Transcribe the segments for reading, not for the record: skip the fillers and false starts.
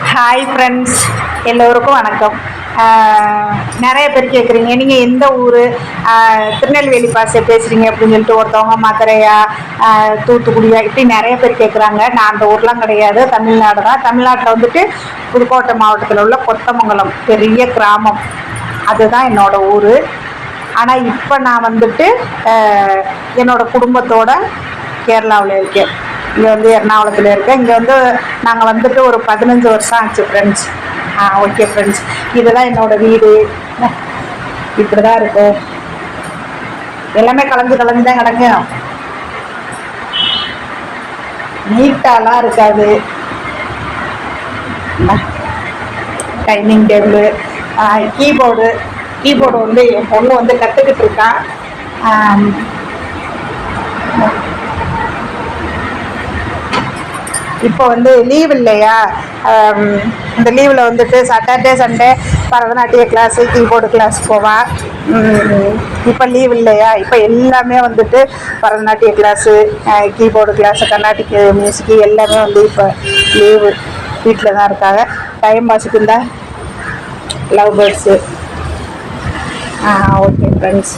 Hi friends, எல்லோருக்கும் வணக்கம். நிறைய பேர் கேட்குறீங்க, நீங்கள் எந்த ஊர், திருநெல்வேலி பாசை பேசுகிறீங்க அப்படின்னு சொல்லிட்டு. ஒருத்தவங்க மதுரையா, தூத்துக்குடியா, இப்படி நிறைய பேர் கேட்குறாங்க. நான் அந்த ஊர்லாம் கிடையாது, தமிழ்நாடு தான். தமிழ்நாட்டில் வந்துட்டு புதுக்கோட்டை மாவட்டத்தில் உள்ள கொத்தமங்கலம் பெரிய கிராமம், அதுதான் என்னோட ஊர். ஆனால் இப்போ நான் வந்துட்டு என்னோட குடும்பத்தோட கேரளாவில் இருக்கேன். இங்கே வந்து எர்ணாகுளத்தில் இருக்கேன். இங்கே வந்து நாங்கள் வந்துட்டு ஒரு 15 வருஷம் ஆச்சு ஃப்ரெண்ட்ஸ். ஓகே ஃப்ரெண்ட்ஸ், இதுதான் என்னோடய வீடு. இப்படி தான் இருக்கும். எல்லாமே கலந்து கலந்து தான் கிடக்கும், நீட்டாலாம் இருக்காது. டைனிங் டேபிள், கீபோர்டு வந்து என் பொண்ணு வந்து கற்றுக்கிட்டு இருக்கான். இப்போ வந்து லீவ் இல்லையா, இந்த லீவில் வந்துட்டு சாட்டர்டே சண்டே பரதநாட்டிய கிளாஸு, கீபோர்டு கிளாஸ் போவான். இப்போ லீவ் இல்லையா, இப்போ எல்லாமே வந்துட்டு பரதநாட்டிய கிளாஸு, கீபோர்டு கிளாஸு, கர்நாடிக் மியூசிக்கு எல்லாமே வந்து இப்போ லீவு, வீட்டில் தான் இருக்காங்க. டைம் பாஸுக்கு இந்த லவ் பேர்ட்ஸு. ஓகே ஃப்ரெண்ட்ஸ்,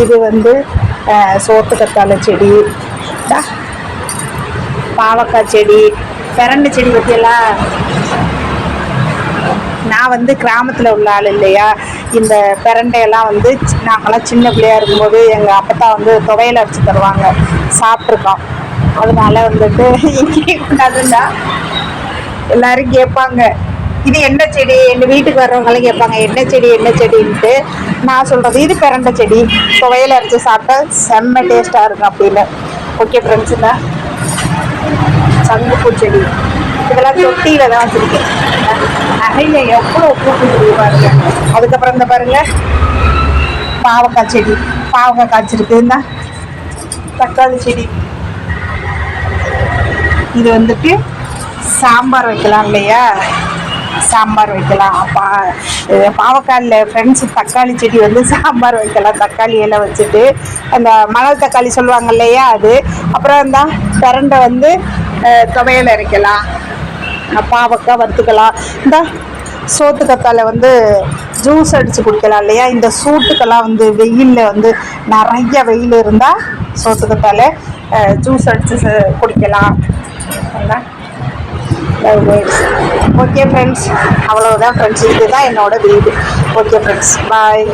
இது வந்து சோத்து கத்தாழை செடி, பாவக்காய் செடி, பெரண்டை செடி பற்றியெல்லாம். நான் வந்து கிராமத்தில் உள்ள ஆள் இல்லையா, இந்த பெரண்டையெல்லாம் வந்து நாங்களாம் சின்ன பிள்ளையாக இருக்கும்போது எங்கள் அப்பத்தா வந்து துவையல் அரைச்சி தருவாங்க, சாப்பிட்ருக்கோம். அதனால வந்துட்டு இங்கே கொண்டாதுண்டா எல்லோரும் கேட்பாங்க, இது என்ன செடி, எங்கள் வீட்டுக்கு வர்றவங்களாம் கேட்பாங்க என்ன செடி என்ன செடின்ட்டு. நான் சொல்கிறது இது பெரண்டை செடி, துவையல் அரைச்சி சாப்பிட்டா செம்ம டேஸ்ட்டாக இருக்கும் அப்படின்னு. ஓகே ஃப்ரெண்ட்ஸுங்க, சங்குப்பூ செடி, இதெல்லாம் தொட்டியில் தான் வச்சுருக்கேன். நிறைய எவ்வளோ பூ பாருங்க. அதுக்கப்புறம் இந்த பாருங்க பாவக்காய் செடி, பாவக்காய் காய்ச்சிருக்கு. இந்த தக்காளி செடி, இது வந்துட்டு சாம்பார் வைக்கலாம் இல்லையா, சாம்பார் வைக்கலாம். பாவக்காயில் ஃப்ரெண்ட்ஸ் தக்காளி செடி வந்து சாம்பார் வைக்கலாம், தக்காளி எல்லாம் வச்சுட்டு. அந்த மணல் தக்காளி சொல்லுவாங்க இல்லையா அது. அப்புறம் இந்த பிரண்டை வந்து துவையல் அரைக்கலாம், பாவக்காய் வறுத்துக்கலாம். இந்த சோத்து கத்தாழை வந்து ஜூஸ் அடித்து குடிக்கலாம் இல்லையா. இந்த சூட்டுக்கெல்லாம் வந்து வெயிலில் வந்து நிறைய வெயில் இருந்தால் சோத்து கத்தாழை ஜூஸ் அடித்து குடிக்கலாம். ஓகே ஃப்ரெண்ட்ஸ், அவ்வளோதான் ஃப்ரெண்ட்ஸ், இதுதான் என்னோடய வீடு. ஓகே ஃப்ரெண்ட்ஸ், பாய்.